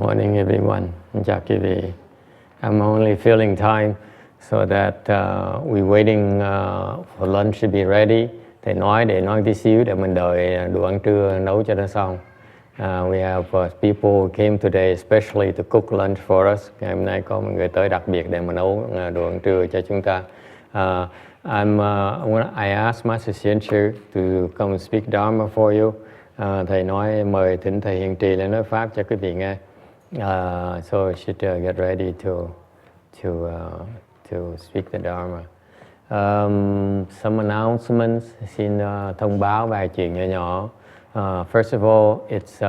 morning, everyone. Chào quý vị. I'm only filling time so that we're waiting for lunch to be ready. Thầy nói để nói tí xíu để mình đợi đồ ăn trưa nấu cho nó xong. We have people who came today especially to cook lunch for us. Ngày hôm nay có một người tới đặc biệt để mà nấu đồ ăn trưa cho chúng ta. I asked Master Xianchu to come and speak Dharma for you. Thầy nói mời thỉnh thầy hiền trì lên nói pháp cho quý vị nghe. So you should get ready to speak the Dharma. Some announcements, xin thông báo vài chuyện nhỏ nhỏ. First of all, it's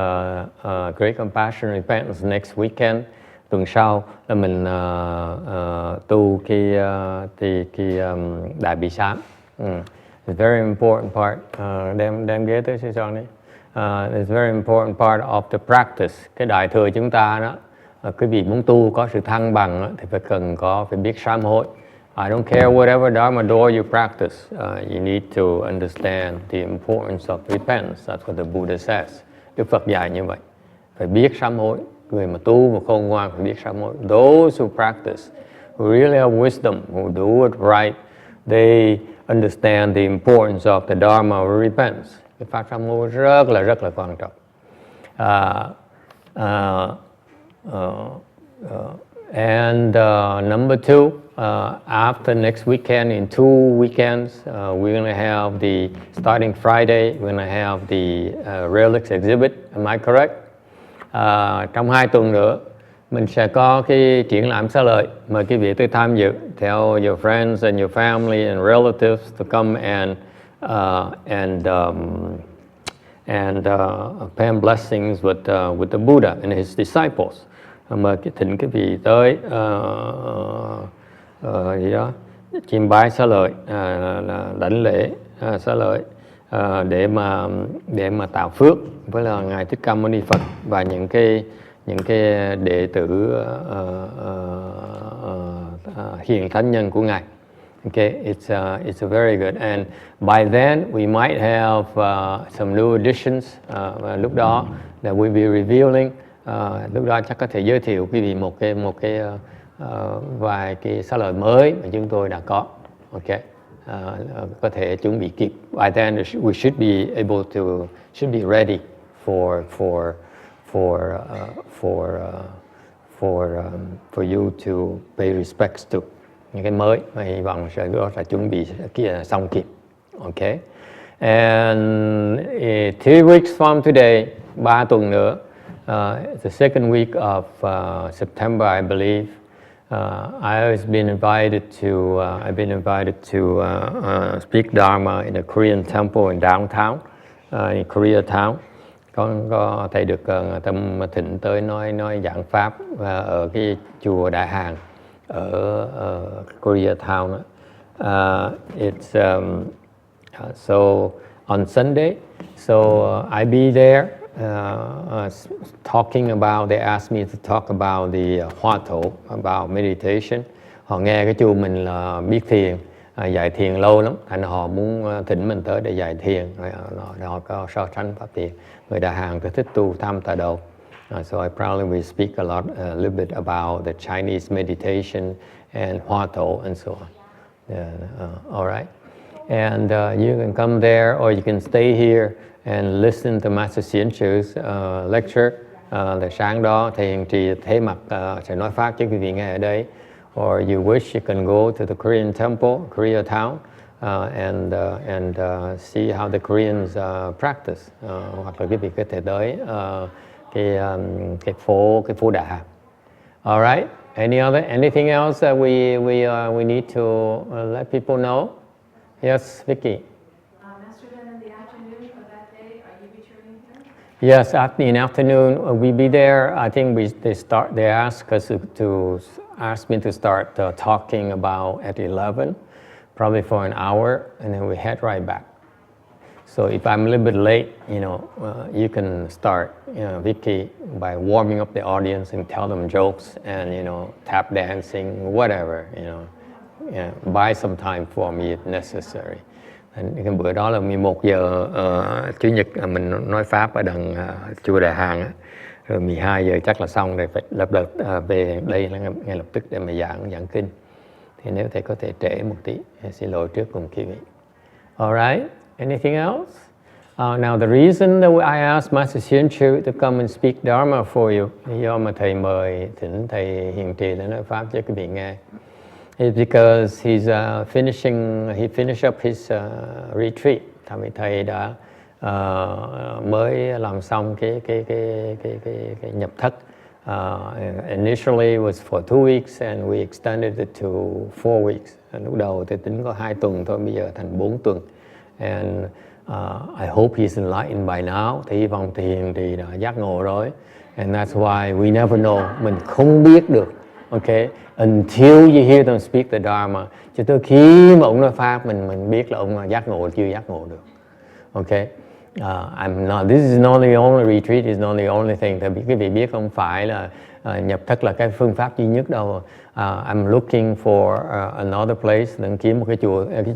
Great Compassion Repentance next weekend. Tuần sau là mình tu cái Đại Bi Sám. It's a very important part. Đem ghế tới sư son đi. It's a very important part of the practice. Cái đại thừa chúng ta đó, quý vị muốn tu có sự thăng bằng đó, thì phải biết sám hối. I don't care whatever Dharma door you practice. You need to understand the importance of repentance. That's what the Buddha says. Đức Phật dạy như vậy. Phải biết sám hối. Người mà tu mà khôn ngoan phải biết sám hối. Those who practice, who really have wisdom, who do it right, they understand the importance of the Dharma of repentance. Cái pháp sám hối rất là quan trọng. And number two, after next weekend, in 2 weekends, we're going to have starting Friday, we're going to have the relics exhibit. Am I correct? Trong 2 tuần nữa, mình sẽ có cái triển lãm xá lợi. Mời quý vị tới tham dự. Tell your friends and your family and relatives to come and pay blessings with the Buddha and his disciples. Mời thỉnh quý vị tới chiêm bái xá lợi, đảnh lễ xá lợi để mà tạo phước với là ngài Thích Ca Mâu Ni Phật và những cái đệ tử hiền thánh nhân của ngài. Okay, it's a very good, and by then we might have some new additions. Lúc đó that we'll be revealing. Lúc đó chắc có thể giới thiệu quý vị một cái vài cái xá lợi mới mà chúng tôi đã có. Okay, có thể chuẩn bị kịp. By then we should be ready for you to pay respects to. Những cái mới mà hy vọng sẽ chuẩn bị xong kịp. Okay, and 3 weeks from today, 3 tuần nữa. The second week of September, I believe. I've been invited to speak Dharma in a Korean temple in downtown, in Koreatown. Có thầy được tâm thỉnh tới nói giảng pháp ở cái chùa Đại Hàn ở Koreatown. So on Sunday, so I'll be there. Talking about, they asked me to talk about the Hoa Thổ, about meditation. Họ nghe cái chùa mình là biết thiền, dạy thiền lâu lắm, thành họ muốn thỉnh mình tới để dạy thiền. Họ có so sánh pháp thiền. Người Đà Hàn thì thích tu tham tà đầu. So I probably will speak a little bit about the Chinese meditation and Hoa Thổ and so on. All right. And you can come there or you can stay here and listen to Master Xianchu's lecture. Là sáng đó thầy hiền trì thế mặt sẽ nói pháp cho quý vị nghe ở đây. Or you wish, you can go to the Korean temple, Koreatown, and see how the Koreans practice. Hoặc là quý vị có thể tới cái phố Đà Hàn. All right. Anything else that we need to let people know? Yes, Vicky. Yes, in the afternoon we'll be there. I think they ask us to ask me to start talking about at 11, probably for an hour, and then we head right back. So if I'm a little bit late, you can start, Vicky, by warming up the audience and tell them jokes and tap dancing, whatever, buy some time for me if necessary. Cái bữa đó là 11 giờ Chủ nhật mình nói pháp ở đằng chùa Đại Hàn. Rồi 12 giờ chắc là xong rồi, phải lập đợt về đây là ngay lập tức để mà giảng kinh. Thì nếu thầy có thể trễ một tí, xin lỗi trước cùng quý vị. Alright, anything else? Now the reason that I asked Master Xian Chu to come and speak Dharma for you, lý do mà thầy mời thỉnh thầy hiền trì để nói pháp cho quý vị nghe, is because he finished up his retreat. Thầy đã mới làm xong cái nhập thất. Initially it was for 2 weeks and we extended it to 4 weeks. Lúc đầu thì tính có 2 tuần thôi, bây giờ thành 4 tuần. And I hope he's enlightened by now. Thì hy vọng thì hiền trì đã giác ngộ rồi. And that's why we never know. Mình không biết được. Okay, until you hear them speak the Dharma. Cho tới khi mà ông nói pháp, mình biết là ông giác ngộ chưa giác ngộ được. Okay, this is not the only retreat, is not the only thing. Tại quý vị biết không phải là nhập thất là cái phương pháp duy nhất đâu. I'm looking for another place, đang kiếm một cái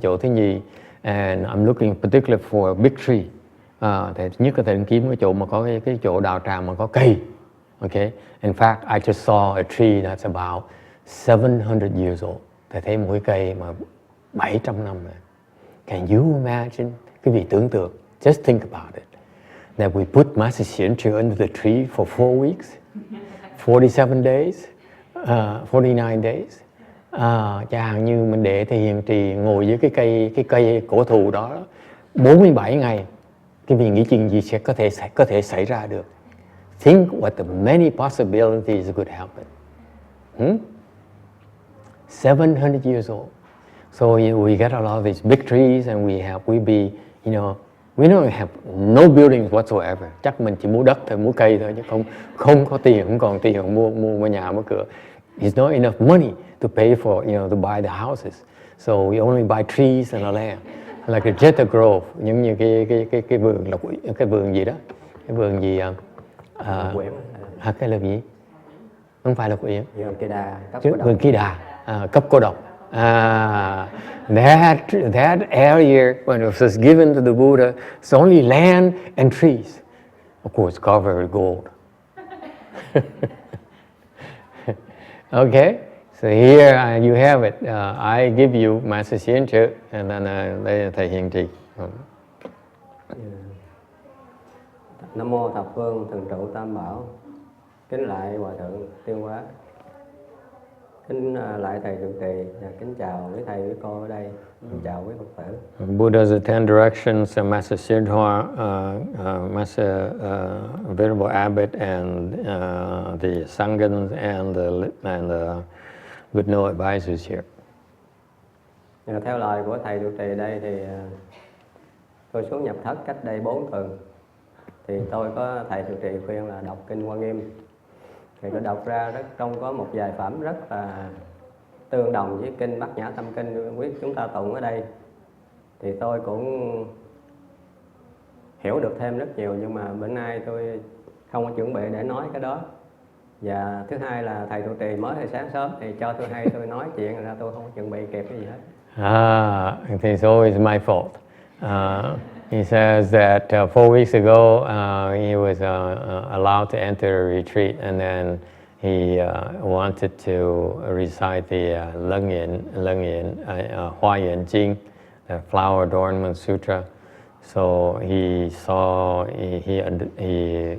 chỗ thứ nhì. And I'm looking particularly for a big tree. Thì nhất có thể kiếm cái chỗ mà có cái chỗ đào tràm mà có cây. Okay, in fact, I just saw a tree that's about 700 years old. Thầy thấy một cái cây mà 700 năm rồi. Can you imagine? Quý vị tưởng tượng, just think about it. That we put Master Xian Chu under the tree for 4 weeks, 47 days, 49 days. Chẳng hạn như mình để thầy hiền trì ngồi dưới cái cây cổ thụ đó 47 ngày. Quý vị nghĩ chuyện gì sẽ có thể xảy ra được? Think what the many possibilities could happen. 700 years old. So we get a lot of these big trees and we don't have no buildings whatsoever. Chắc mình chỉ mua đất thôi, mua cây thôi, chứ không có tiền, không còn tiền mua nhà, mua cửa. It's not enough money to pay for, to buy the houses. So we only buy trees and a land. Like a Jetta Grove, giống như cái vườn cái vườn gì đó, cái vườn gì cái là gì? Không phải là quyển. Vườn Kỳ Đà, cấp cô độc. That area when it was given to the Buddha, it's only land and trees, of course covered with gold. Okay, so here you have it. I give you Master Xian Chu, and then đây là thầy hiền trì. Nam mô thập phương thường trụ tam bảo. Kính lại hòa thượng Tiên Hóa. Kính lại thầy trụ trì và kính chào quý thầy quý cô ở đây. Kính chào quý Phật tử. Buddha's 10 directions, Master Xian Hua, Master Venerable Abbot, and the Sanghas and the good no advisors here. Theo lời của thầy trụ trì đây thì tôi xuống nhập thất cách đây 4 tuần. Thì tôi có thầy trụ trì khuyên là đọc kinh Hoa Nghiêm. Thì tôi đọc ra trong có một vài phẩm rất là tương đồng với kinh Bát Nhã Tâm Kinh quyết chúng ta tụng ở đây. Thì tôi cũng hiểu được thêm rất nhiều, nhưng mà bữa nay tôi không có chuẩn bị để nói cái đó. Và thứ hai là thầy trụ trì mới hồi sáng sớm thì cho tôi hay tôi nói chuyện ra, tôi không có chuẩn bị kịp cái gì hết. Okay, so it's my fault. He says that 4 weeks ago he was allowed to enter a retreat, and then he wanted to recite the Leng Yin Hua Yin Jing, the Flower Adornment Sutra. So he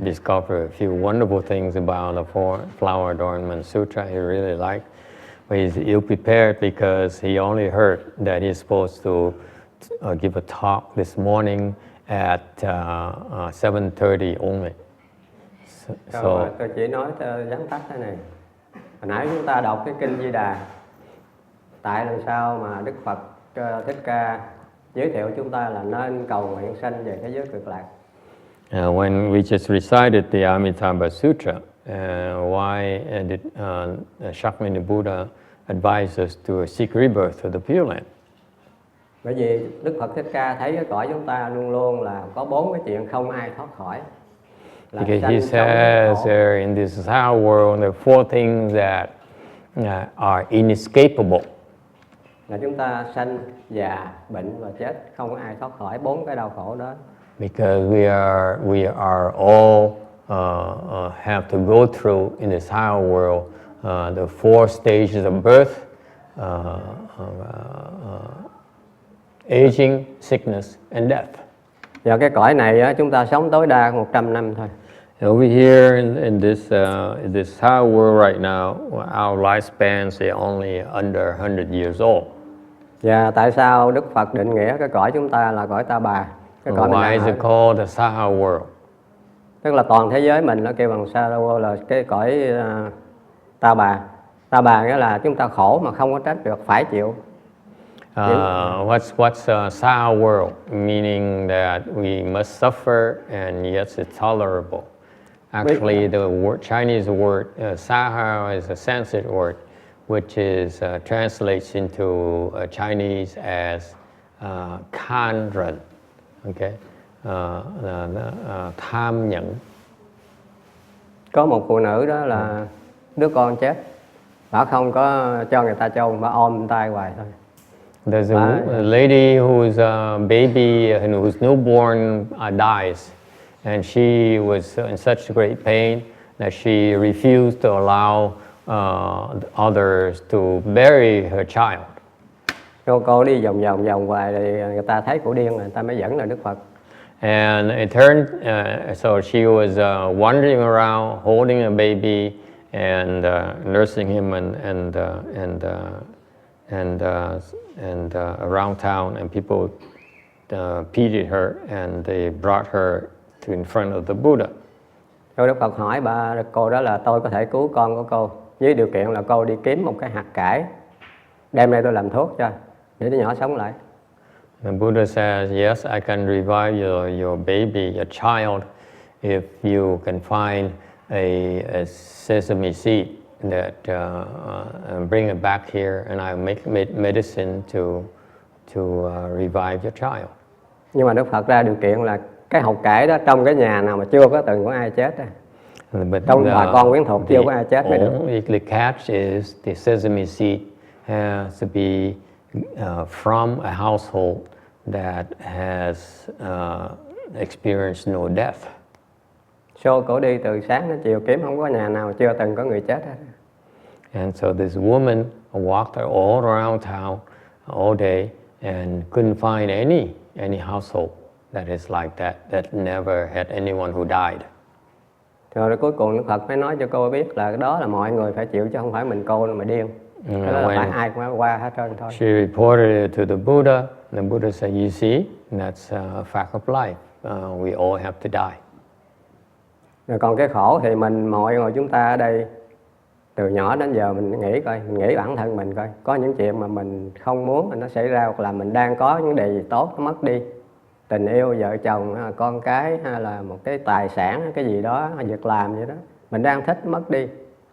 discovered a few wonderful things about the Flower Adornment Sutra he really liked. But he's ill-prepared because he only heard that he's supposed to give a talk this morning at 7:30 only. So tôi chỉ nói vắn tắt thế này. Hồi nãy chúng ta đọc cái kinh Di Đà. Tại làm sao mà Đức Phật Thích Ca giới thiệu chúng ta là nên cầu nguyện sanh về thế giới cực lạc. When we just recited the Amitabha Sutra, why did Shakyamuni Buddha advise us to seek rebirth to the Pure Land? Bởi vì Đức Phật Thích Ca thấy cái cõi chúng ta luôn luôn là có 4 cái chuyện không ai thoát khỏi. Because he says there in this entire world there are 4 things that are inescapable. Là chúng ta sanh, già, bệnh và chết, không ai thoát khỏi 4 cái đau khổ đó. Because we are all have to go through in this higher world, the 4 stages of birth, aging, sickness, and death. Và cái cõi này á, chúng ta sống tối đa 100 năm thôi. Over here in this higher world right now, our lifespans are only under 100 years old. Và tại sao Đức Phật định nghĩa cái cõi chúng ta là cõi Ta Bà? Cái cõi Why is it called the Saha world? Tức là toàn thế giới mình nó kêu bằng Saha world là cái cõi Ta Bà. Ta Bà nghĩa là chúng ta khổ mà không có trách được, phải chịu. What's Saha world? Meaning that we must suffer and yes, it's tolerable. Actually, the Chinese word Saha is a Sanskrit word, which is translates into Chinese as khan rần, okay, tham nhẫn. Có một phụ nữ đó là đứa con chết, bà không có cho người ta chôn, bà ôm tay hoài thôi. There's a lady whose baby and whose newborn dies, and she was in such great pain that she refused to allow others to bury her child. Cô đi vòng hoài thì người ta thấy cổ điên, người ta mới dẫn là Đức Phật. And it turned, so she was wandering around, holding a baby and nursing him and around town, and people pitied her and they brought her to in front of the Buddha. Rồi Đức Phật hỏi cô đó là tôi có thể cứu con của cô với điều kiện là cô đi kiếm một cái hạt cải đem đây tôi làm thuốc cho để đứa nhỏ sống lại. The Buddha says, yes, I can revive your baby, your child, if you can find a sesame seed that bring it back here, and I make medicine to revive your child. Nhưng mà Đức Phật ra điều kiện là cái hột cải đó trong cái nhà nào mà chưa có từng có ai chết á. Trong bà con quyến thuộc chưa có ai chết mới được. The only catch is the sesame seed has to be from a household that has experienced no death. Cổ đi từ sáng đến chiều kiếm không có nhà nào chưa từng có người chết hết. And so this woman walked all around town all day and couldn't find any household that is like that never had anyone who died. Rồi cuối cùng Đức Phật mới nói cho cô biết là đó là mọi người phải chịu chứ không phải mình cô mà điên. Đó là phải ai cũng qua hết trơn thôi. She reported it to the Buddha, and the Buddha said, "You see, that's a fact of life. We all have to die." Rồi còn cái khổ thì mọi người chúng ta ở đây từ nhỏ đến giờ mình nghĩ coi, mình nghĩ bản thân mình coi, có những chuyện mà mình không muốn nó xảy ra hoặc là mình đang có những điều gì tốt nó mất đi. Tình yêu, vợ chồng, con cái hay là một cái tài sản, cái gì đó, việc làm vậy đó, mình đang thích mất đi.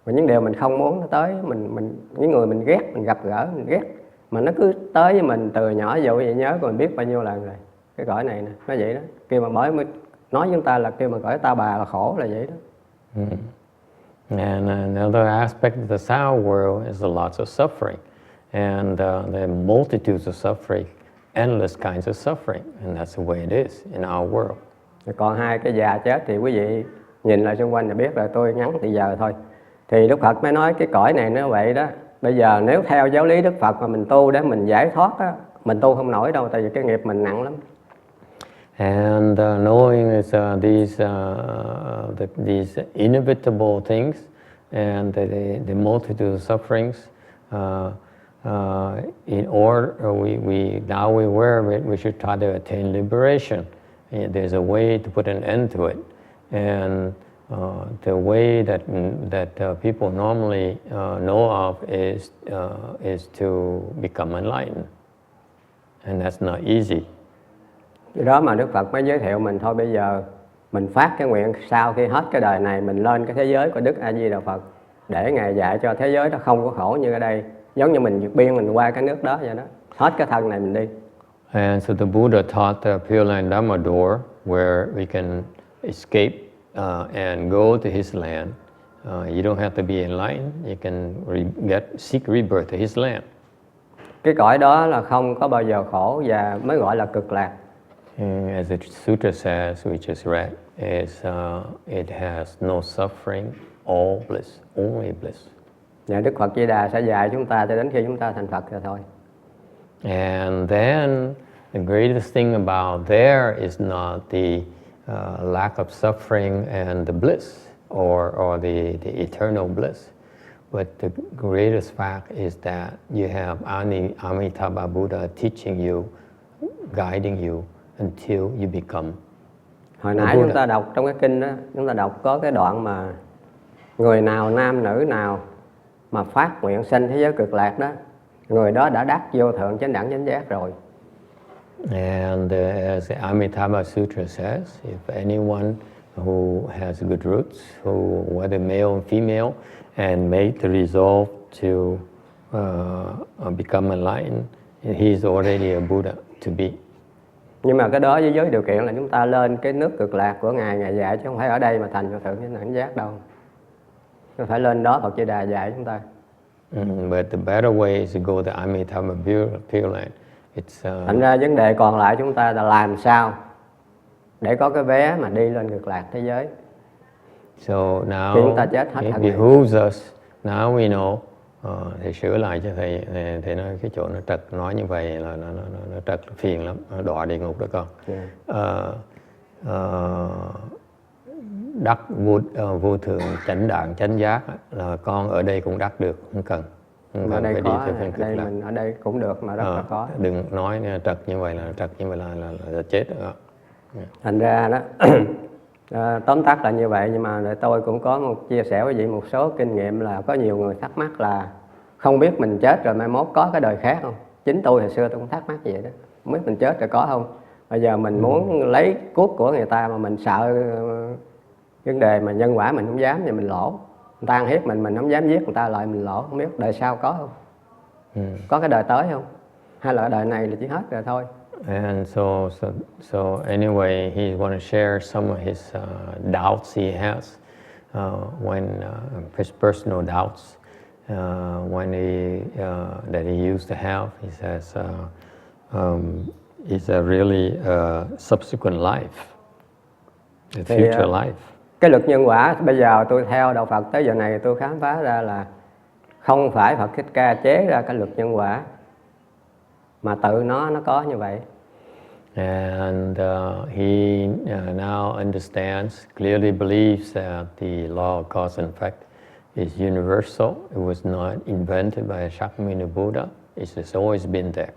Và những điều mình không muốn nó tới, những người mình ghét, mình gặp gỡ, mình ghét, mà nó cứ tới với mình từ nhỏ dụ vậy, nhớ mình biết bao nhiêu lần rồi. Cái cõi này nè, nó vậy đó. Kêu mà bởi mới nói chúng ta là kêu mà cõi Ta Bà là khổ là vậy đó. And another aspect of the sound world is the lots of suffering, and the multitudes of suffering, endless kinds of suffering, and that's the way it is in our world. Còn hai cái già chết thì quý vị nhìn lại xung quanh là biết là tôi ngắn thì giờ thôi. Thì Đức Phật mới nói cái cõi này nó vậy đó. Bây giờ nếu theo giáo lý Đức Phật mà mình tu để mình giải thoát á, mình tu không nổi đâu, tại vì cái nghiệp mình nặng lắm. And knowing is these inevitable things and the multitude of sufferings, in order now we're aware of it, we should try to attain liberation. There's a way to put an end to it, and the way that people normally know of is to become enlightened, and that's not easy. Vì đó mà Đức Phật mới giới thiệu mình thôi, bây giờ mình phát cái nguyện sau khi hết cái đời này mình lên cái thế giới của Đức A Di Đà Phật để Ngài dạy cho thế giới nó không có khổ như ở đây, giống như mình vượt biên mình qua cái nước đó vậy đó, hết cái thân này mình đi. And so the Buddha taught the Pure Land Dharma door where we can escape and go to his land. You don't have to be enlightened. You can seek rebirth to his land. Cái cõi đó là không có bao giờ khổ và mới gọi là cực lạc. as the sutra says, we just read, is it has no suffering, all bliss, only bliss. Và Đức Phật Di Đà sẽ dạy chúng ta cho đến khi chúng ta thành Phật rồi thôi. And then the greatest thing about there is not the lack of suffering and the bliss or the eternal bliss, but the greatest fact is that you have Amitabha Buddha teaching you, guiding you until you become. Hồi nãy chúng ta đọc trong cái kinh đó, chúng ta đọc có cái đoạn mà người nào, nam nữ nào mà phát nguyện sanh thế giới cực lạc đó, người đó đã đắc vô thượng chánh đẳng chánh giác rồi. And as the Amitabha Sutra says, if anyone who has good roots, who whether male or female, and made the resolve to become enlightened, he is already a Buddha to be. Nhưng mà cái đó với điều kiện là chúng ta lên cái nước cực lạc của Ngài dạy, chứ không phải ở đây mà thành vô thượng chánh đẳng giác đâu. Chúng phải lên đó Phật Di Đà dạy chúng ta. But the better way is to go to Amitabha Pure Land. Thành ra vấn đề còn lại chúng ta là làm sao để có cái vé mà đi lên cực lạc thế giới. So now chúng ta chết hết it behooves us. Now we know. Thầy sửa lại cho thầy nói cái chỗ nó trật, nói như vậy là nó trật phiền lắm, nó đọa địa ngục đó con. Đắc vô thượng chánh đẳng chánh giác là con ở đây cũng đắc được, không cần ở đây phải có, đi theo đây mình ở đây cũng được mà rất là có. Đừng nói trật như vậy là chết đó. Thành ra đó tóm tắt là như vậy, nhưng mà tôi cũng có chia sẻ với vị một số kinh nghiệm là có nhiều người thắc mắc là không biết mình chết rồi mai mốt có cái đời khác không. Chính tôi hồi xưa tôi cũng thắc mắc vậy đó, không biết mình chết rồi có không. Bây giờ mình muốn lấy cuốc của người ta mà mình sợ vấn đề mà nhân quả mình không dám thì mình lỗ. Người ta ăn hiếp mình không dám giết người ta lại mình lỗ, không biết đời sau có không. Có cái đời tới không, hay là đời này là chỉ hết rồi thôi. And so anyway, he want to share some of his doubts he has when his personal doubts when that he used to have. He says it's a really subsequent life, the future life. Cái luật nhân quả bây giờ tôi theo đạo Phật tới giờ này tôi khám phá ra là không phải Phật Thích Ca chế ra cái luật nhân quả, mà tự nó có như vậy. And he now understands, clearly believes that the law of cause and effect is universal. It was not invented by Shakyamuni Buddha. It has always been there.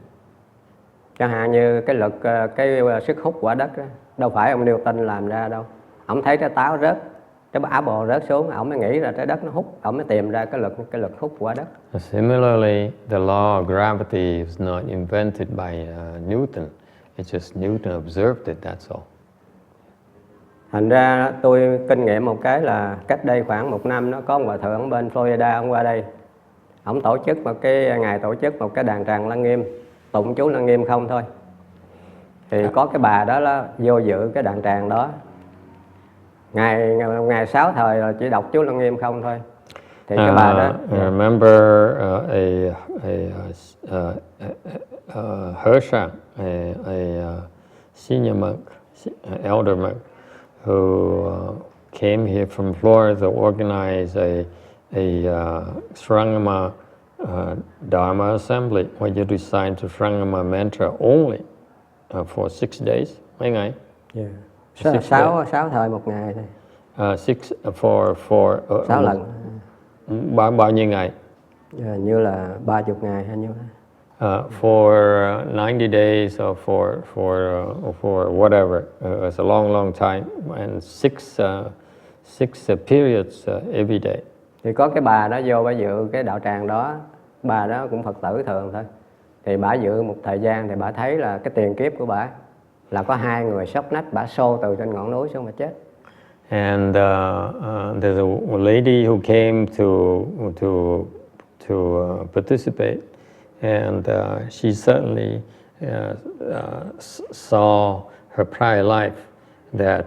Chẳng hạn như cái luật cái sức hút quả đất đó, đâu phải ông Newton làm ra đâu. Ông thấy trái táo rớt, trái apple rớt xuống, ông mới nghĩ ra trái đất nó hút, ông mới tìm ra cái luật hút quả đất. Similarly, the law of gravity is not invented by Newton. It's just Newton observed it, that's all. Thành ra tôi kinh nghiệm một cái là cách đây khoảng 1 năm nó có một hòa thượng bên Florida, ông qua đây. Ông tổ chức một cái ngày tổ chức một cái đàn tràng Lăng Nghiêm, tụng chú Lăng Nghiêm không thôi. Thì có cái bà đó là vô dự cái đàn tràng đó. Ngày 6 thời là chỉ đọc chú Lăng Nghiêm không thôi. Thì cái bà đó. I remember a Hersha, a senior monk, elder monk, who came here from Florida to organize a Srangama Dharma assembly, where you recite the Srangama mantra only for 6 days. Mấy ngày? Yeah. 6 thời một ngày thôi. 6 lần. Bao nhiêu ngày? Như là 30 ngày hay nhiêu đó. For 90 days or for whatever, it's a long time, and six periods every day. Thì có cái bà đó vô bà dự cái đạo tràng đó, bà đó cũng Phật tử thường thôi. Thì bà dự một thời gian thì bà thấy là cái tiền kiếp của bà là có 2 người sốc nách, bà xô từ trên ngọn núi xuống mà chết. And there's a lady who came to participate, and she suddenly saw her prior life that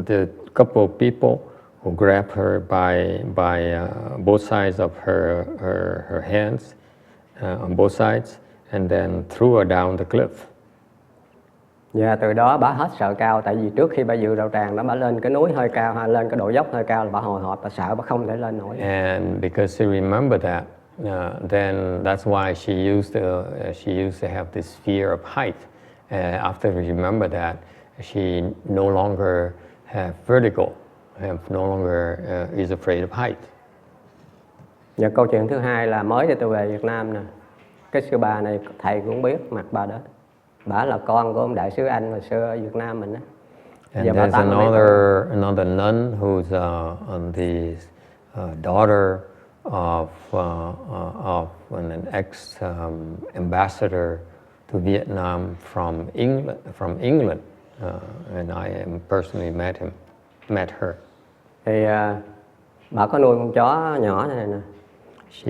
the couple of people who grabbed her by both sides of her hands on both sides, and then threw her down the cliff. Và từ đó bà hết sợ cao, tại vì trước khi bà dự đầu tràng đó bà lên cái núi hơi cao hay lên cái độ dốc hơi cao là bà hồi hộp, bà sợ bà không thể lên nổi. And because she remembered that, then that's why she used to have this fear of height. After she remembered that, she no longer have vertigo, no longer is afraid of height. Và câu chuyện thứ hai là mới cho tôi về Việt Nam nè, cái sư bà này thầy cũng biết mặt bà đó, bà là con của ông đại sứ Anh hồi xưa ở Việt Nam mình á. And there's another nun who's the daughter of an ex ambassador to Vietnam from England, and I personally met her. Thì bà có nuôi con chó nhỏ này nè,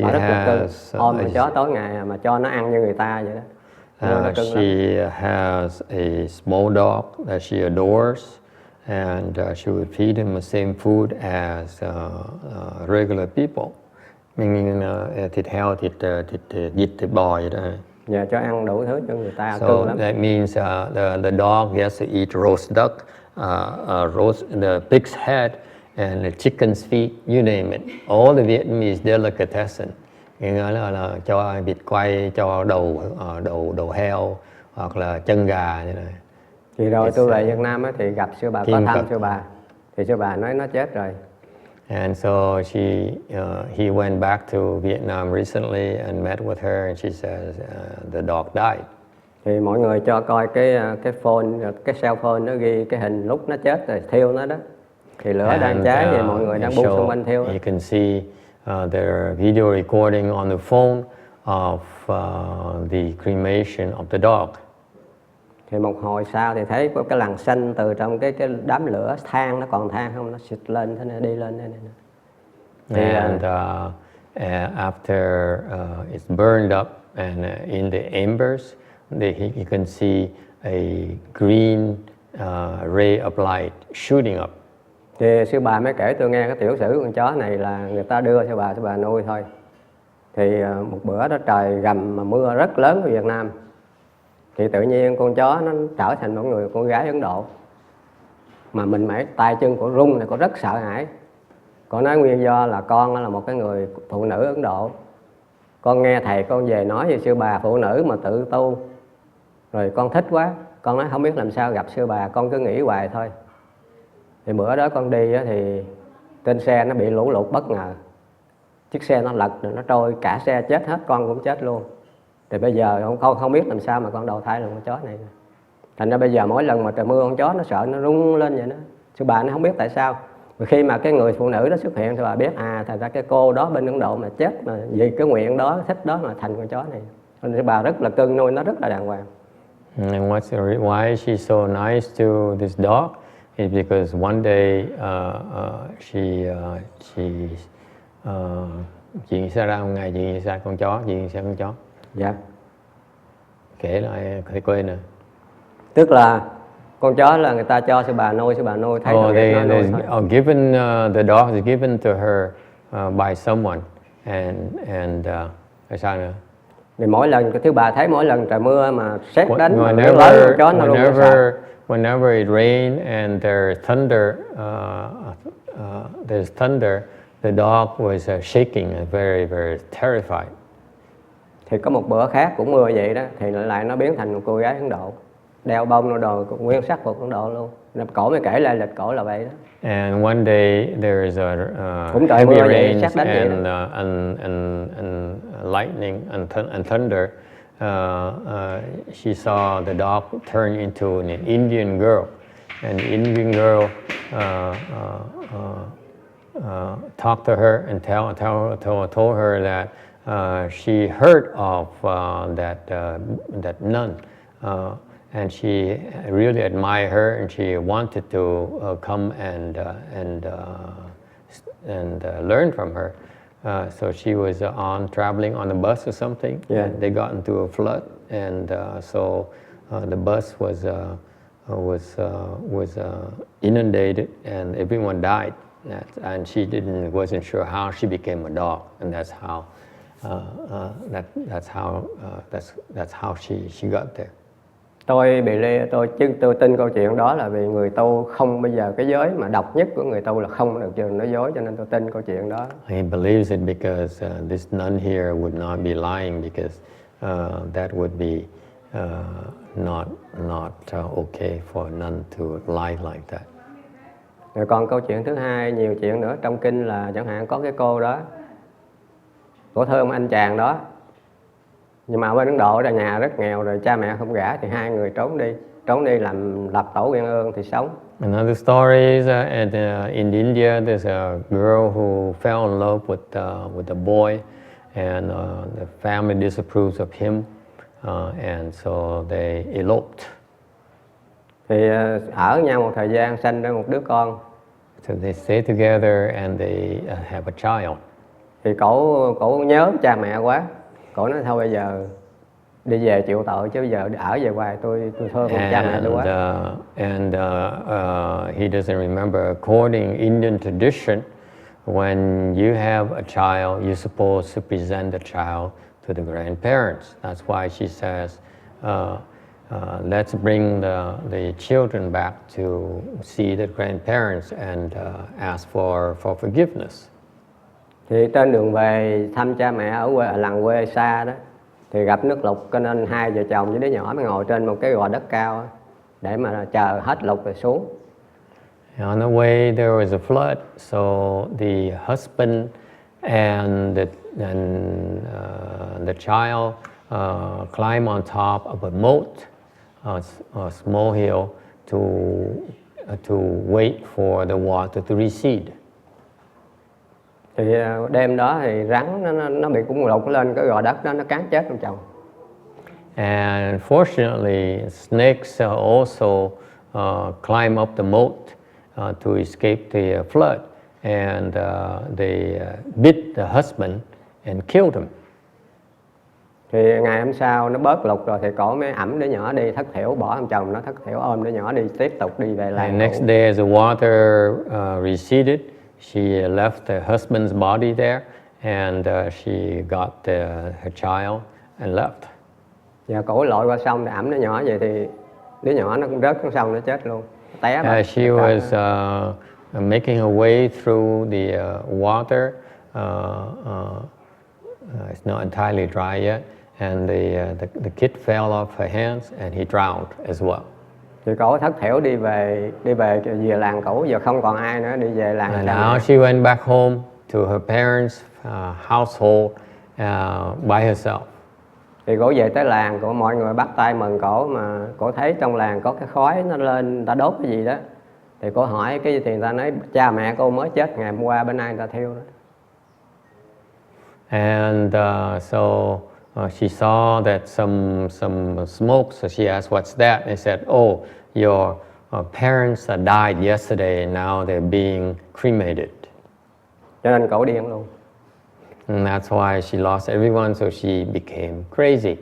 bà rất là cưng, ôm con chó tối ngày mà cho nó ăn như người ta vậy đó. She has a small dog that she adores, and she would feed him the same food as regular people. Meaning thịt heo, thịt vịt, thịt bò vậy đó. Và cho ăn đủ thứ cho người ta, So cưng lắm. that means the dog gets to eat roast duck, the pig's head, and the chicken's feet, you name it. All the Vietnamese delicatessen. Nghĩa là cho vịt quay, cho đầu heo hoặc là chân gà như này. Thì rồi tôi về Việt Nam á, thì gặp sư bà, có thăm sư bà, thì sư bà nói nó chết rồi. And so he went back to Vietnam recently and met with her, and she says the dog died. Thì mọi người cho coi cái phone, cái cell phone nó ghi cái hình lúc nó chết rồi, thiêu nó đó. Thì lửa đang cháy thì mọi người đang bút xung quanh thiêu. You can see their video recording on the phone of the cremation of the dog. Thì một hồi sau thì thấy có cái làn xanh từ trong cái đám lửa, than nó còn than không, nó xịt lên thế này, đi lên thế này. And after it's burned up and in the embers, you can see a green ray of light shooting up. Thì sư bà mới kể tôi nghe cái tiểu sử con chó này là người ta đưa sư bà nuôi thôi. Thì một bữa đó trời gầm mà mưa rất lớn ở Việt Nam. Thì tự nhiên con chó nó trở thành một con gái Ấn Độ. Mà mình mãi tay chân của rung này, cô rất sợ hãi. Con nói nguyên do là con là một cái người phụ nữ Ấn Độ. Con nghe thầy con về nói về sư bà phụ nữ mà tự tu. Rồi con thích quá, con nói không biết làm sao gặp sư bà, con cứ nghĩ hoài thôi. Thì bữa đó con đi thì trên xe nó bị lũ lụt bất ngờ. Chiếc xe nó lật rồi nó trôi, cả xe chết hết, con cũng chết luôn. Thì bây giờ không biết làm sao mà con đầu thai là con chó này. Thành ra bây giờ mỗi lần mà trời mưa con chó nó sợ, nó rung lên vậy đó. Sư bà nó không biết tại sao. Và khi mà cái người phụ nữ đó xuất hiện thì bà biết thật ra cái cô đó bên Ấn Độ mà chết mà vì cái nguyện đó, thích đó mà thành con chó này. Nên sư bà rất là cưng, nuôi nó rất là đàng hoàng. And why is she so nice to this dog? Is because one day chuyện xảy ra một ngày, chuyện xảy ra con chó. Dạ. Kể lại thầy quên nè. Tức là con chó là người ta cho sư bà nuôi thấy nó nuôi thôi. Given the dog is given to her by someone and sao nữa? Thì mỗi lần thứ bà thấy mỗi lần trời mưa mà sét đánh lớn chó nó luôn sợ. Whenever it rains and there's thunder, the dog was shaking and very, very terrified. Thì có một bữa khác cũng mưa vậy đó, thì lại nó biến thành một cô gái Ấn Độ, đeo bông đồ nguyên sắc phục Ấn Độ luôn. Cổ mới kể lại lịch cổ là vậy đó. And one day there is a heavy rain and lightning and thunder. She saw the dog turn into an Indian girl, and the Indian girl talked to her and told her that she heard of that nun, and she really admired her, and she wanted to come and learn from her. So she was traveling on a bus or something. Yeah. And they got into a flood, and so the bus was inundated, and everyone died. And she wasn't sure how she became a dog, and that's how she got there. Tôi tin câu chuyện đó là vì người tu không, bây giờ cái giới mà độc nhất của người tu là không được trường nói dối, cho nên tôi tin câu chuyện đó. He believes it because this nun here would not be lying, because that would be not okay for a nun to lie like that. Rồi còn câu chuyện thứ hai, nhiều chuyện nữa trong kinh là chẳng hạn có cái cô đó, cô thương anh chàng đó, nhưng mà ở bên Ấn Độ là nhà rất nghèo, rồi cha mẹ không gả thì hai người trốn đi làm lập tổ uyên ương thì sống. Another story is in India, there's a girl who fell in love with a boy, and the family disapproves of him, and so they eloped. Thì ở nhau một thời gian, sanh ra một đứa con. So they stay together and they have a child. Thì cổ nhớ cha mẹ quá, cổ nói thôi bây giờ đi về chịu tội, chứ bây giờ ở về hoài tôi thương cha mẹ tôi quá. He doesn't remember. According Indian tradition, when you have a child, you're supposed to present the child to the grandparents. That's why she says, let's bring the children back to see the grandparents and ask for forgiveness. Thì trên đường về thăm cha mẹ ở làng quê xa đó, thì gặp nước lụt, cho nên hai vợ chồng với đứa nhỏ mới ngồi trên một cái gò đất cao để mà chờ hết lụt rồi xuống. On the way there was a flood, so the husband and the child climb on top of a moat, a small hill, to wait for the water to recede. Thì đêm đó thì rắn nó bị cũng lụt lên cái gò đất đó, nó cắn chết ông chồng. And fortunately, snakes also climb up the moat to escape the flood, and they bit the husband and killed him. Thì ngày hôm sau nó bớt lụt rồi thì cổ mới ẵm đứa nhỏ đi, thất thểu bỏ ông chồng nó thất thểu ôm đứa nhỏ đi, tiếp tục đi về làng. And next day, as the water receded, she left the husband's body there, and she got her child and left. Và cổ lội qua sông để ẵm đứa nhỏ vậy thì đứa nhỏ nó cũng rớt xuống sông, nó chết luôn. Té As she was making her way through the water, it's not entirely dry yet, and the kid fell off her hands and he drowned as well. Thì cổ thất thểu đi về làng cổ, giờ không còn ai nữa, đi về làng. And now she went back home to her parents' household by herself. Thì cổ về tới làng, cổ mọi người bắt tay mừng cổ, mà cổ thấy trong làng có cái khói nó lên, người ta đốt cái gì đó. Thì cổ hỏi cái gì thì người ta nói cha mẹ cô mới chết ngày hôm qua, bữa nay người ta thiêu đó. And so she saw that some smoke, so she asked, "What's that?" They said, "Oh, your parents died yesterday, and now they're being cremated." Cho nên cổ điên luôn. And that's why she lost everyone, so she became crazy.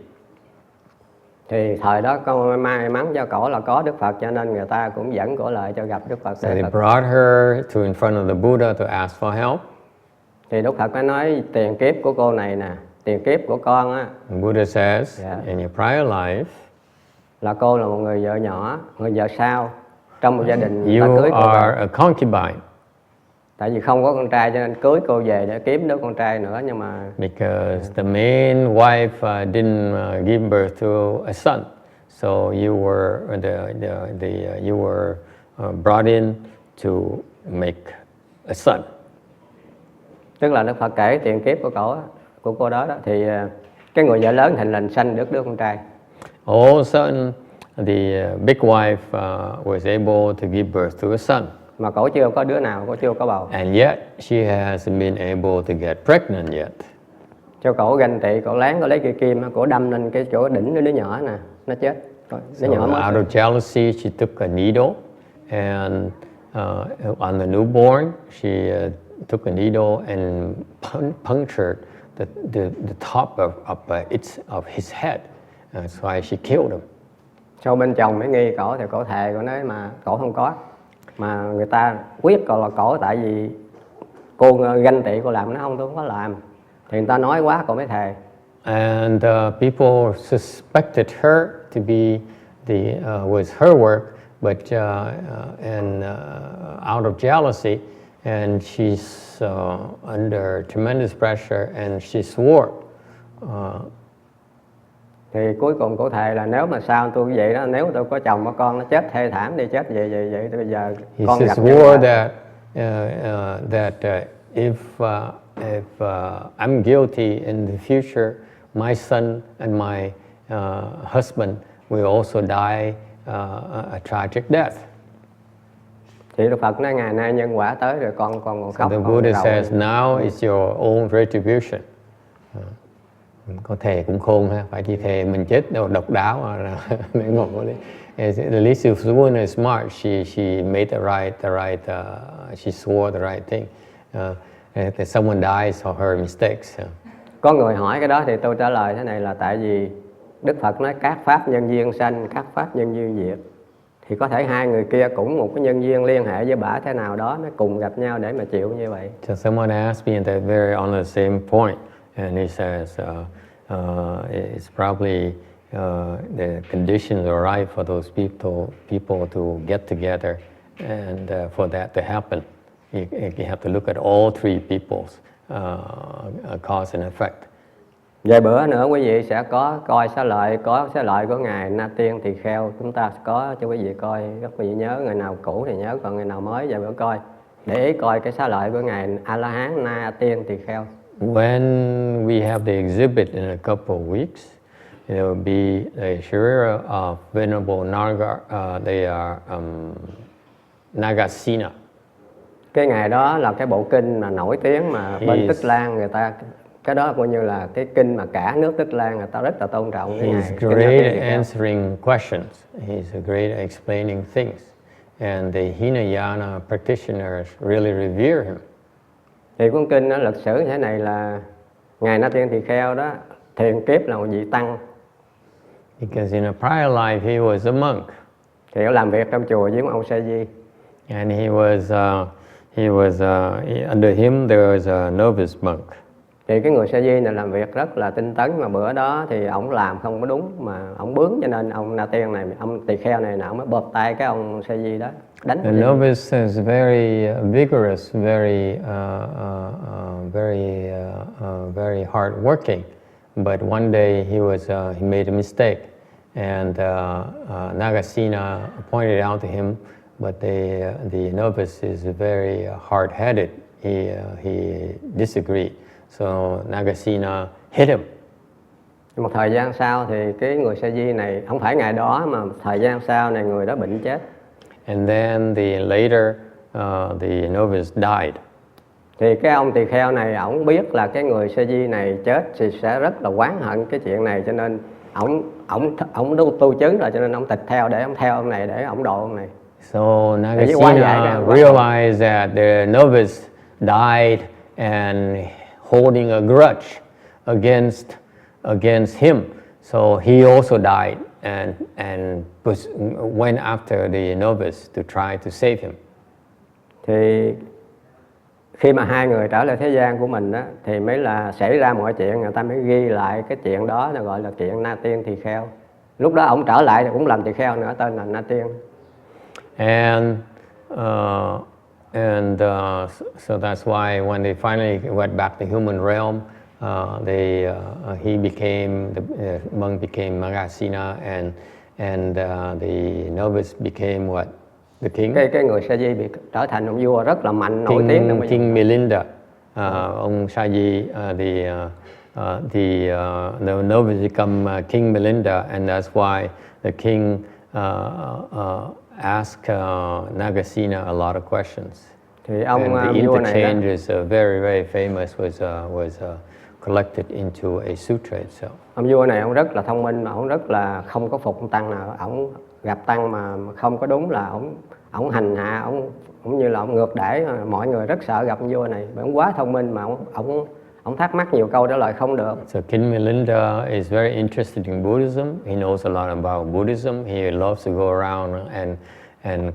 Thì thời đó có may mắn cho cổ là có Đức Phật, cho nên người ta cũng dẫn cổ lại cho gặp Đức Phật. So they brought her to in front of the Buddha to ask for help. Thì Đức Phật mới nói tiền kiếp của cô này nè, tiền kiếp của con á. And Buddha says, in your prior life, là cô là một người vợ nhỏ, người vợ sao trong một gia đình ta you cưới cô are về. a concubine. Tại vì không có con trai cho nên cưới cô về để kiếm đứa con trai nữa, nhưng mà because the main wife didn't give birth to a son, so you were you were brought in to make a son. Tức là Đức Phật kể tiền kiếp của cô đó thì cái người vợ lớn thình lình sanh được đứa con trai. All of a sudden, the big wife was able to give birth to a son. Mà cổ chưa có đứa nào, cổ chưa có bầu. And yet she hasn't been able to get pregnant yet. Cho cổ ganh tị, cổ lén, cổ lấy cây kim, cổ đâm lên cái chỗ đỉnh đứa nhỏ nè, nó chết. So out of jealousy, she took a needle, and on the newborn, she took a needle and punctured the top of his head. That's why she killed him. Sau bên chồng mới nghi cổ thì cổ thề, cổ nói mà cổ không có. Mà người ta quyết cổ là cổ, tại vì cô ganh tị cô làm, nó không, tôi không có làm. Thì người ta nói quá cổ mới thề. And people suspected her to be was her work, but out of jealousy, and she's under tremendous pressure, and she swore. Thì cuối cùng cô thề là nếu mà sao tôi vậy đó, nếu tôi có chồng có con nó chết thê thảm đi, chết vậy thì bây giờ con gặp swore that if I'm guilty in the future, my son and my husband will also die a tragic death. Thì Đức Phật nói ngày nay nhân quả tới rồi, con còn khóc. The Buddha says now is your own retribution. Có thề cũng khôn ha, phải đi thề mình chết đâu độc đáo mà để ngộ đấy. At least if the woman is smart, she made the right she swore the right thing. That someone dies for her mistakes. Có người hỏi cái đó thì tôi trả lời thế này là tại vì Đức Phật nói các pháp nhân duyên sanh, các pháp nhân duyên diệt. Thì có thể hai người kia cũng một cái nhân duyên liên hệ với bả thế nào đó, nó cùng gặp nhau để mà chịu như vậy. So someone asked me that very on the same point, and he says it's probably the conditions are right for those people to get together, and for that to happen, you have to look at all three people's cause and effect. Vài bữa nữa quý vị sẽ có coi xá lợi của ngài Na Tiên Tỳ Kheo, chúng ta có cho quý vị coi, các quý vị nhớ người nào cũ thì nhớ, còn người nào mới vài bữa coi để ý coi cái xá lợi của ngài A La Hán Na Tiên Tỳ Kheo. When we have the exhibit in a couple of weeks, there will be a Sharira of Venerable Nagasena. Cái ngày đó là cái bộ kinh mà nổi tiếng mà bên Tích Lan người ta, cái đó coi như là cái kinh mà cả nước Tích Lan người ta rất là tôn trọng cái ngài. He's great at answering questions. He's great at explaining things, and the Hinayana practitioners really revere him. Thì cuốn kinh nó lịch sử như thế này là ngài Na Tiên Tỳ Kheo đó thiền kiếp là một vị tăng. Because in a prior life he was a monk. Thì ông làm việc trong chùa với ông Sa Di. And he was under him there was a novice monk. Thì cái người Sa Di này làm việc rất là tinh tấn, mà bữa đó thì ổng làm không có đúng mà ổng bướng, cho nên ông Na Tiên này, ông Tỳ Kheo này ổng mới bóp tay cái ông Sa Di đó, đánh. The novice is very vigorous, very hard working. But one day he made a mistake, and Nagasena pointed out to him. But the novice is very hard-headed. He disagreed. So Nagasena hit him. Một thời gian sau thì cái người Sa Di này, không phải ngày đó mà thời gian sau này người đó bệnh chết. And then later the novice died. Thì cái ông Tỳ Kheo này ổng biết là cái người Sa Di này chết thì sẽ rất là oán hận cái chuyện này, cho nên ổng tu chứng rồi, cho nên ổng tịch theo để ổng theo ông này để ổng độ ông này. So Nagasena realized that the novice died and holding a grudge against him. So he also died and went after the novice to try to save him. Thì khi mà hai người trở lại thế gian của mình đó, thì mới là xảy ra mọi chuyện, người ta mới ghi lại cái chuyện đó, là gọi là chuyện Na Tiên Tỳ Kheo. Lúc đó ông trở lại thì cũng làm tỳ kheo nữa, tên là Na Tiên. And so that's why when they finally went back to human realm, the monk became Nagasena, and the novice became what? The king. Cái người Sa Di bị trở thành ông vua rất là mạnh, nổi tiếng. King Milinda. Ông Sa Di, the novice become King Milinda, and that's why the king asked Nagasena a lot of questions. Thì ông and the vua này interchange is very, very famous, was collected into a sutra itself. Ông vua này ông rất là thông minh, mà ông rất là không có phục tăng nào. Ông gặp tăng mà không có đúng là ông hành hạ, ông như là ông ngược đãi, mọi người rất sợ gặp ông vua này. Bởi ông quá thông minh mà ông thắc mắc nhiều câu trả lời không được. So King Milinda is very interested in Buddhism. He knows a lot about Buddhism. He loves to go around and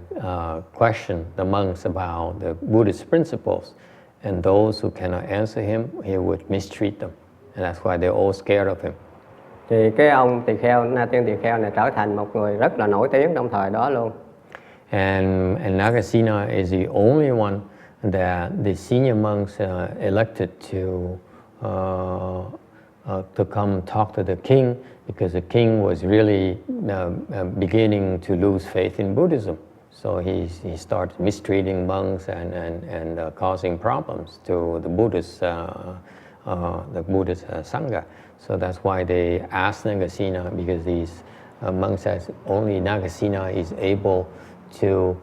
question the monks about the Buddhist principles. And those who cannot answer him, he would mistreat them. And that's why they're all scared of him. Thì cái ông tỳ kheo, Na Tiên tỳ kheo này trở thành một người rất là nổi tiếng trong thời đó luôn. And Nagasena is the only one that the senior monks elected to come talk to the king, because the king was really beginning to lose faith in Buddhism. So he started mistreating monks and causing problems to the Buddhist Sangha. So that's why they asked Nagasena, because these monks says only Nagasena is able to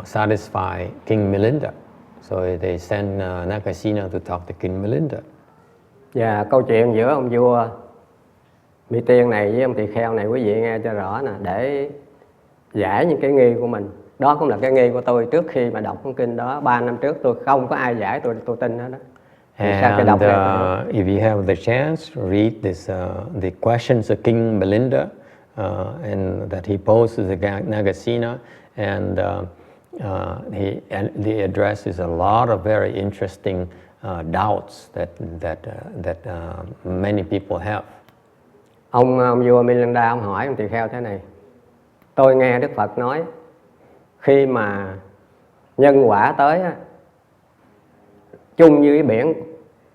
satisfy King Milinda. So they sent Nagasena to talk to King Milinda. Và câu chuyện giữa ông vua Mỹ Tiên này với ông tỳ kheo này quý vị nghe cho rõ nè, để giải những cái nghi của mình. Đó cũng là cái nghi của tôi trước khi mà đọc cuốn kinh đó. 3 năm trước tôi không có ai giải, tôi tin hết đó. And if you have the chance, read this, the questions of King Milinda, and that he posed to Nagasena, and he addresses a lot of very interesting doubts that many people have. Ông vua Milinda, ông hỏi ông tỳ kheo thế này: tôi nghe Đức Phật nói khi mà nhân quả tới á, chung dưới biển,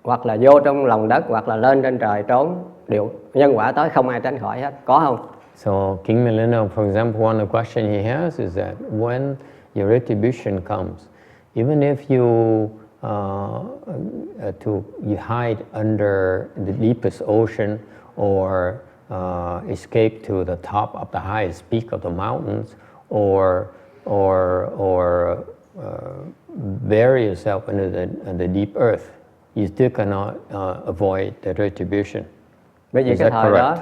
hoặc là vô trong lòng đất, hoặc là lên trên trời trốn, đều nhân quả tới không ai tránh khỏi hết, có không? So King Milinda, for example, one of the questions he has is that when your retribution comes, even if you you hide under the deepest ocean or escape to the top of the highest peak of the mountains, or bury yourself under the deep earth, you still cannot avoid the retribution. Bởi vì cái thời đó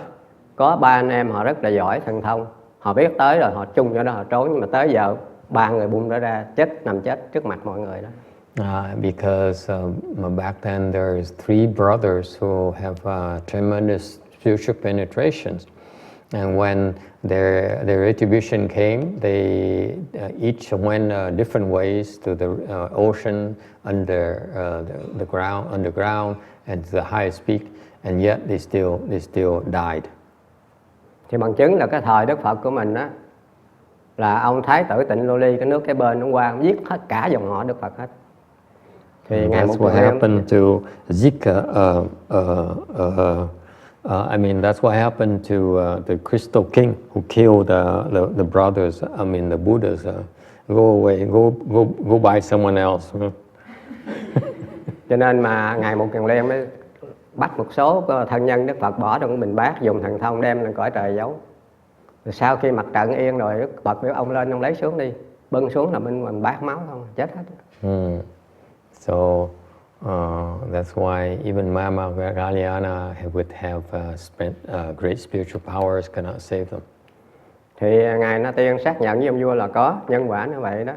có 3 anh em họ rất là giỏi thần thông, họ biết tới rồi họ chung cho đó họ trốn, nhưng mà tới giờ 3 người bung đó ra nằm chết trước mặt mọi người đó. Because back then there's 3 brothers who have tremendous spiritual penetrations, and when their retribution came, they each went different ways to the ocean, underground, and to the highest peak, and yet they still died. Thì bằng chứng là cái thời Đức Phật của mình á, là ông Thái tử Tịnh Lô Ly, cái nước cái bên ông qua ông giết hết cả dòng họ Đức Phật hết. Thì that's what happened to Zika. I mean, that's what happened to the Crystal King, who killed the brothers. I mean, the Buddhas. Go away, go buy someone else. Cho nên mà ngài Một Kiền Liên mới bắt một số thân nhân Đức Phật bỏ trong bình bát, dùng thần thông đem lên cõi trời giấu. Rồi sau khi mặt trận yên rồi, Đức Phật biểu ông lên, ông lấy xuống đi, bưng xuống là mình bát máu không, chết hết. So that's why even Mama Galiana would have spent great spiritual powers, cannot save them. Thì ngài Na Tiên xác nhận với ông vua là có nhân quả như vậy đó.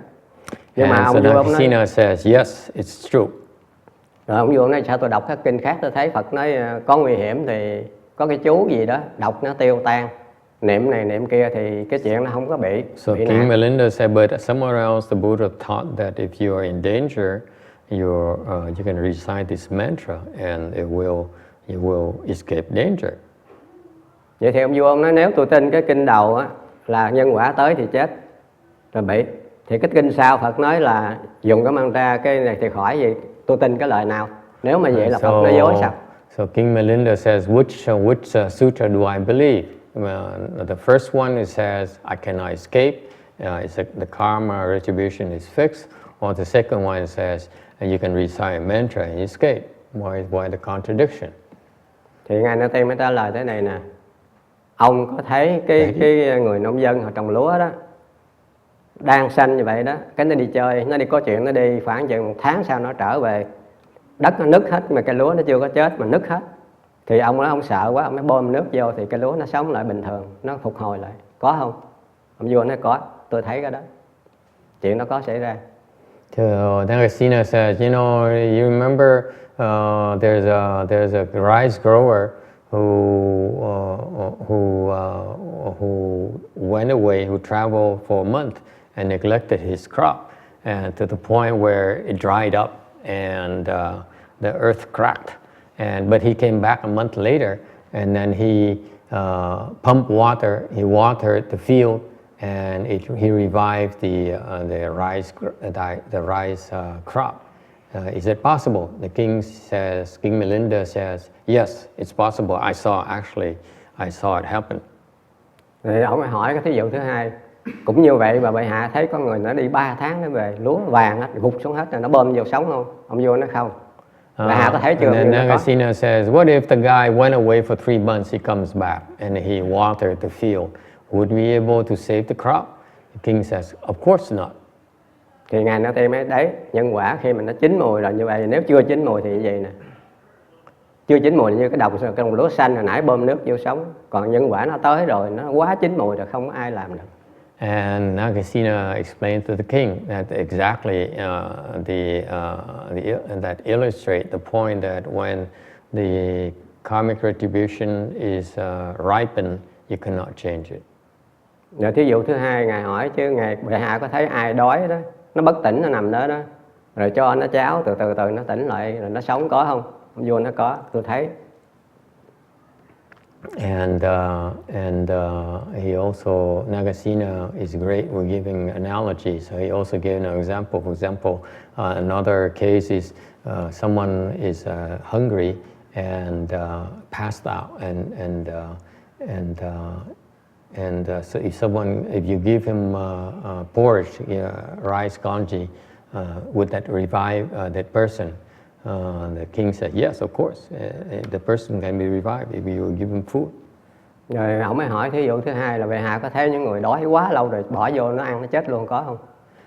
Nhưng mà ông vua ông nói, says yes, it's true. Rồi ông vua nói sao tôi đọc các kinh khác tôi thấy Phật nói có nguy hiểm thì có cái chú gì đó đọc nó tiêu tan, niệm này niệm kia thì cái chuyện nó không có bị. So King Milinda said, but somewhere else the Buddha taught that if you are in danger, you can recite this mantra and you will escape danger. Vậy thì ông vua ông nói nếu tôi tin cái kinh đầu á là nhân quả tới thì chết rồi bị, thì cái kinh sau Phật nói là dùng cái mantra cái này thì khỏi, gì tôi tin cái lời nào? Nếu mà vậy là Phật nói dối sao? So King Milinda says, which sutra do I believe? The first one, it says I cannot escape. The karma retribution is fixed. Or the second one says you can recite a mantra and escape. Why the contradiction? Thì ngài Na Tiên mới trả lời thế này nè. Ông có thấy cái người nông dân họ trồng lúa đó đang xanh như vậy đó, cái nó đi chơi, nó đi có chuyện, nó đi khoảng chừng 1 tháng sau nó trở về, đất nó nứt hết mà cái lúa nó chưa có chết mà nứt hết. Thì ông nói ông sợ quá, ông mới bơm nước vô thì cái lúa nó sống lại bình thường, nó phục hồi lại. Có không? Ông vua nói có, tôi thấy cái đó. Chuyện nó có xảy ra. So Nagasena says, you know, you remember there's a rice grower who went away, who traveled for a month and neglected his crop, and to the point where it dried up and the earth cracked. But he came back a month later and then he pumped water. He watered the field, and he revived the rice crop. Is it possible? The King Melinda says, yes, it's possible. I saw it happen. Thì ông hỏi cái thí dụ thứ hai, cũng như vậy mà bệ hạ thấy có người nó đi 3 tháng nó về, lúa vàng hết, gục xuống hết rồi nó bơm vô sống không? Ông vô nó không. Bệ hạ có thấy chưa? And then Nagasena says, what if the guy went away for 3 months, he comes back and he watered the field? Would we be able to save the crop? The king says, of course not. Thì ngài nói thêm ấy, đấy, nhân quả khi mà nó chín mùi rồi như vậy, nếu chưa chín mùi thì như vậy nè. Chưa chín mùi như cái đồng lúa xanh hồi nãy bơm nước vô sống, còn nhân quả nó tới rồi, nó quá chín mùi rồi không có ai làm được. And Nagasena explained to the king that exactly that illustrate the point that when the karmic retribution is ripened, you cannot change it. Rồi thí dụ thứ hai ngài hỏi chứ ngài bệ hạ có thấy ai đói đó, nó bất tỉnh nó nằm đó đó, rồi cho nó cháo từ từ nó tỉnh lại rồi nó sống có không? Vô nó có, tôi thấy. And he also, Nagasena is great with giving analogies. So he also gave an example. For example, another case is someone is hungry and passed out, so if you give him porridge, rice congee, would that revive that person? The king said, yes, of course. The person can be revived if you give him food. Rồi ông mới hỏi thí dụ thứ hai là bệ hạ có thấy những người đói quá lâu rồi bỏ vô nó ăn nó chết luôn có không?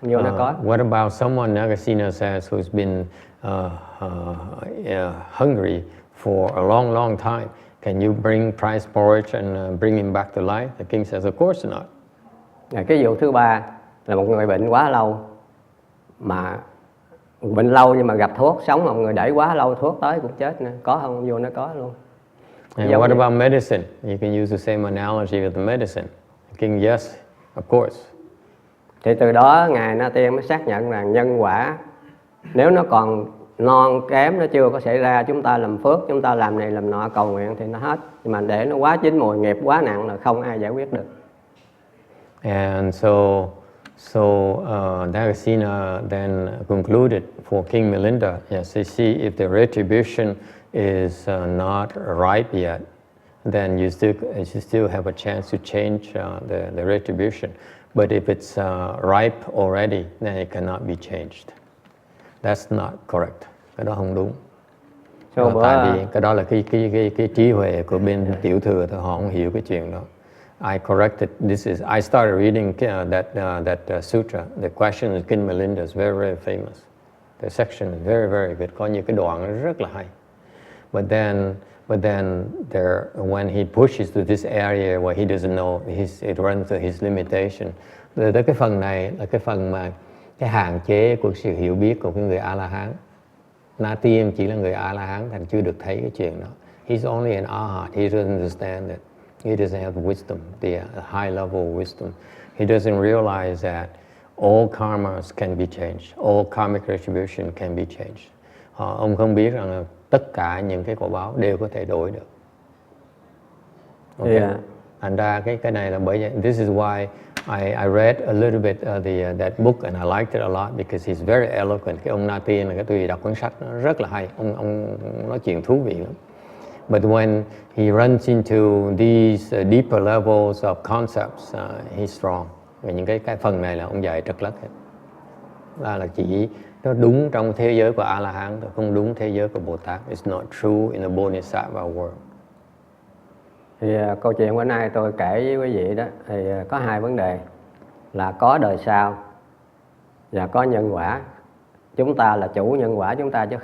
Vô nó có. What about someone, Nagasena says, who's been hungry for a long, long time? Can you bring rice porridge and bring him back to life? The king says, of course not. Rồi cái vụ thứ ba là một người bệnh quá lâu, mà bệnh lâu nhưng mà gặp thuốc sống, một người đẩy quá lâu thuốc tới cũng chết nữa, có không? Vô nó có luôn. And what about medicine? You can use the same analogy with the medicine. The king, yes, of course. Thì từ đó ngài Na Tiên mới xác nhận rằng nhân quả nếu nó còn non kém, nó chưa có xảy ra, chúng ta làm phước, chúng ta làm này làm nọ cầu nguyện thì nó hết, nhưng mà để nó quá chín mùi, nghiệp quá nặng là không ai giải quyết được. And so Nagasena then concluded for King Melinda, yes, you see, if the retribution is not ripe yet, then you still have a chance to change the retribution. But if it's ripe already, then it cannot be changed. That's not correct. Cái đó không đúng. Tại vì cái đó là cái trí huệ của bên tiểu thừa thôi, họ không hiểu cái chuyện đó. I corrected. I started reading that sutra. The question of King Melinda is very, very famous. The section is very, very good. Có những cái đoạn nó rất là hay. But then when he pushes to this area where he doesn't know, it runs to his limitation. Tới cái phần này là cái phần mà cái hạn chế của sự hiểu biết của cái người A-la-hán. Na Tiên chỉ là người A-la-hán, thành chưa được thấy cái chuyện đó. He's only an arhat. He doesn't understand it. He doesn't have wisdom, the high level of wisdom. He doesn't realize that all karmas can be changed. All karmic retribution can be changed. Ông không biết rằng là tất cả những cái quả báo đều có thể đổi được. Okay. Yeah. Thành ra cái này là bởi vậy. This is why I read a little bit that book and I liked it a lot because he's very eloquent. Cái ông Na Tiên là cái tôi đọc cuốn sách nó rất là hay. Ông nói chuyện thú vị lắm. But when he runs into these deeper levels of concepts, he's strong. Và những cái phần này là ông dạy trật lất hết. Là chỉ nó đúng trong thế giới của A-la-hán, không đúng thế giới của Bồ Tát. It's not true in the Bodhisattva world. Thì câu chuyện bữa nay tôi kể với quý vị đó thì có hai vấn đề là có đời sau và có nhân quả. Chúng ta là chủ nhân quả chúng ta chứ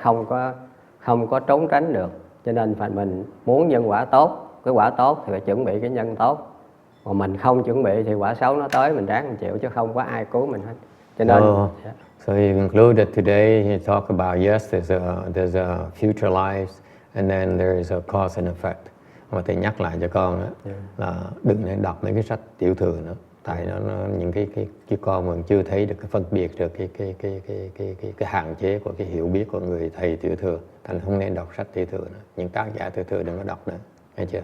không có trốn tránh được. Cho nên phải mình muốn nhân quả tốt, cái quả tốt thì phải chuẩn bị cái nhân tốt. Mà mình không chuẩn bị thì quả xấu nó tới mình ráng mình chịu chứ không có ai cứu mình hết. Cho nên So he concluded today, he talked about yes, there's a future lives and then there is a cause and effect. Mà thầy nhắc lại cho con đó, là đừng nên đọc mấy cái sách tiểu thừa nữa. Tại nó những cái con mình chưa thấy được cái phân biệt được cái hạn chế của cái hiểu biết của người thầy tiểu thừa, thành không nên đọc sách tiểu thừa nữa. Những tác giả tiểu thừa đừng có đọc nữa. Thấy chưa?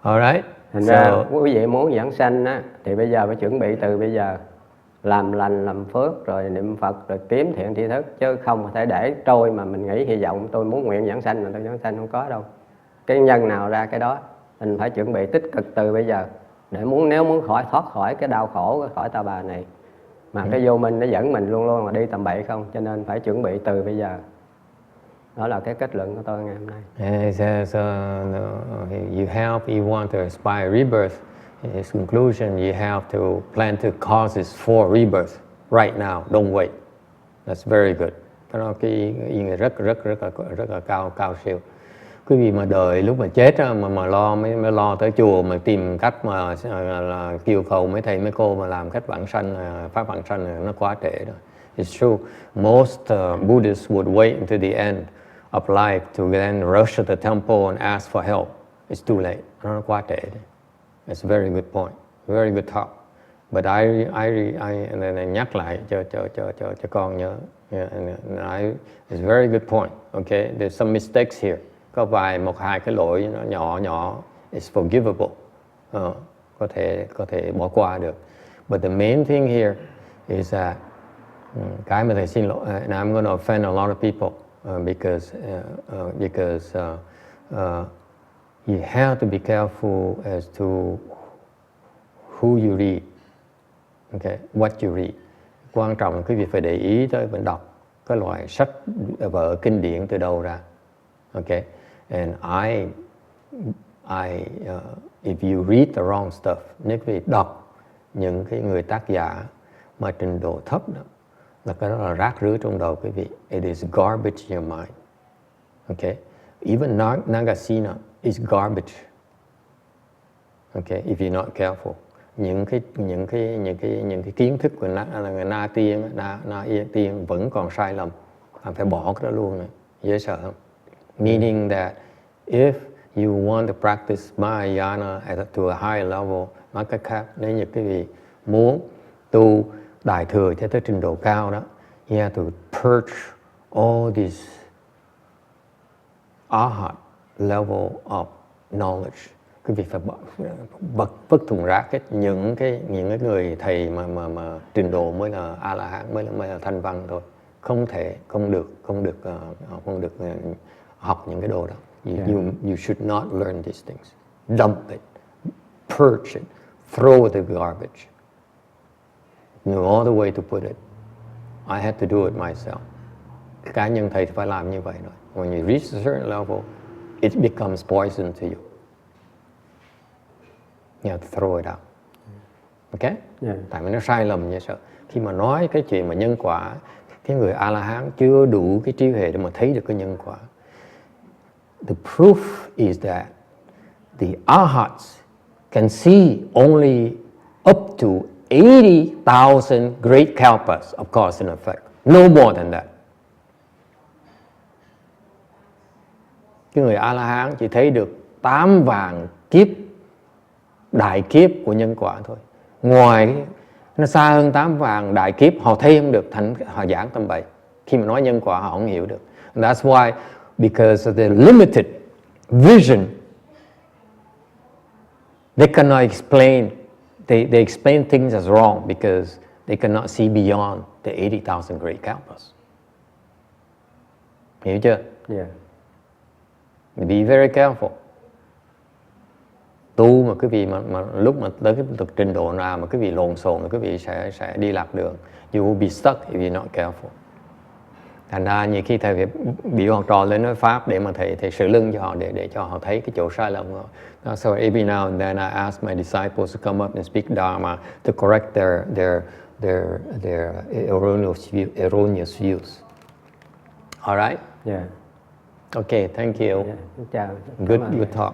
Alright. Thành ra quý vị muốn giảng sanh á, thì bây giờ phải chuẩn bị từ bây giờ, làm lành làm phước rồi niệm Phật rồi kiếm thiện tri thức, chứ không thể để trôi mà mình nghĩ hy vọng tôi muốn nguyện giảng sanh mà tôi giảng sanh, không có đâu. Cái nhân nào ra cái đó, mình phải chuẩn bị tích cực từ bây giờ để nếu muốn thoát khỏi cái đau khổ, khỏi ta bà này. Mà cái vô minh nó dẫn mình luôn luôn là đi tầm bậy không, cho nên phải chuẩn bị từ bây giờ. Đó là cái kết luận của tôi ngày hôm nay. It says, if you want to aspire rebirth, in his conclusion, you have to plan to causes for rebirth right now. Don't wait. That's very good. Đó cái ý nghĩa rất là cao siêu. Quý vị mà đợi lúc mà chết mà lo mới lo tới chùa mà tìm cách mà là kêu cầu mấy thầy mấy cô mà làm cách vãng sanh, pháp vãng sanh, nó quá trễ rồi. It's true. Most Buddhists would wait until the end of life to then rush to the temple and ask for help. It's too late. Nó quá trễ. It's a very good point. Very good talk. But I nhắc lại cho con nhớ. It's a very good point. Okay, there's some mistakes here. Có một hai cái lỗi nó nhỏ, it's forgivable. Có thể bỏ qua được. But the main thing here is that cái mà thầy xin lỗi, and I'm going to offend a lot of people because you have to be careful as to who you read. Okay, what you read. Quan trọng là quý vị phải để ý tới mình đọc cái loại sách vở kinh điển từ đâu ra. Okay, and if you read the wrong stuff, nếu quý vị đọc những cái người tác giả mà trình độ thấp đó, là cái đó là rác rưởi trong đầu quý vị. It is garbage in your mind. Okay, even Nagasena is garbage. Okay, if you're not careful. Những cái kiến thức của Na Tiên vẫn còn sai lầm, phải bỏ cái đó luôn này, dễ sợ không? Meaning that if you want to practice Mahayana to a higher level, nói cách khác, nếu như quý vị muốn tu đại thừa cho tới trình độ cao đó, you have to purge all this arhat level of knowledge. Quý vị phải vứt thùng rác hết những cái người thầy mà trình độ mới là A La Hán, mới là thanh văn thôi. Không được học những cái đồ đó. You should not learn these things. Dump it, purge it, throw the garbage. No other way to put it. I had to do it myself. Cá nhân thầy phải làm như vậy rồi. When you reach a certain level, it becomes poison to you. You have to throw it out. Okay? Yeah. Tại vì nó sai lầm như sợ. Khi mà nói cái chuyện mà nhân quả, cái người A-la-hán chưa đủ cái trí huệ để mà thấy được cái nhân quả. The proof is that the arhats can see only up to 80,000 great kalpas of cause and effect. No more than that. Cái người A-la-hán chỉ thấy được 8 vạn kiếp, đại kiếp của nhân quả thôi. Ngoài nó xa hơn 8 vạn đại kiếp, họ thấy không được, thành họ giảng tầm bậy. Khi mà nói nhân quả họ không hiểu được. And that's why, because of the limited vision, they cannot explain. They explain things as wrong because they cannot see beyond the 80,000 great kalpas. Hiểu chưa? Yeah. Be very careful. Tu mà quý vị mà lúc mà tới cái trình độ nào mà quý vị lộn xộn thì quý vị sẽ đi lạc đường. You will be stuck if you're not careful. Thành ra nhiều khi thầy phải biểu học trò lên nói pháp để mà thầy sửa lưng cho họ để cho họ thấy cái chỗ sai lầm của họ. So every now and then I ask my disciples to come up and speak Dharma to correct their erroneous views. All right? Yeah. Okay, thank you. Yeah. Chào. Good talk.